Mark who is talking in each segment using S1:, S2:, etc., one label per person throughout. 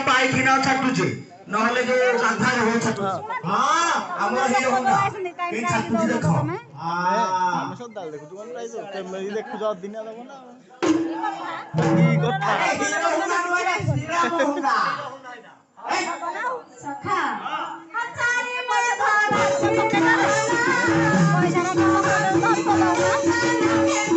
S1: पाइखिना छाटुचे नहले जो गाधा हो छाटु हां हमर ही होगा के छाटुचे देखो
S2: ଆମେ ସବୁ ଦାल ଦେଖୁ ତୁ କଣ ଯାଇଛୁ କେମିତି ଦେଖୁଛ ଅଦିନିଆ ଦବ ନା କି କଥା
S3: ସଖା ହଚାରେ ମୟ ଧର ପଇସା ର ଧରି ପଲାଉ ନା କେତେବେଳେ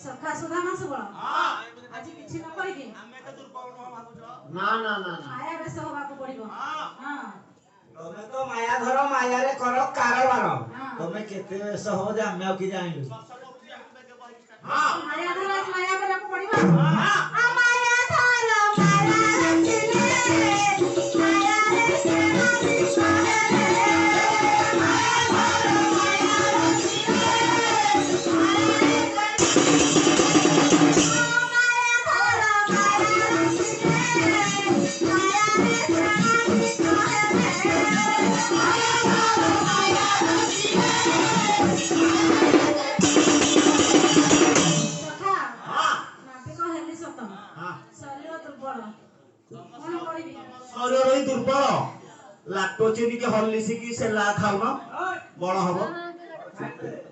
S3: सखा सुधा मास बळ आज किछि न करी के हमें तो दुर्बल न भाबुछ ना ना ना माया बेस होबाको पड़िबो हां तमे तो माया धरो माया रे करो कारोबार तमे केते बेस हो जे हमें की जानिलु हां माया धरो माया करको पड़िबो हां आ माया धरो माया रचिले माया रे सेना विश्वास दुर्बल लाक्टोचिन के हल्लिसी की से ला खाऊ न बड़ हबो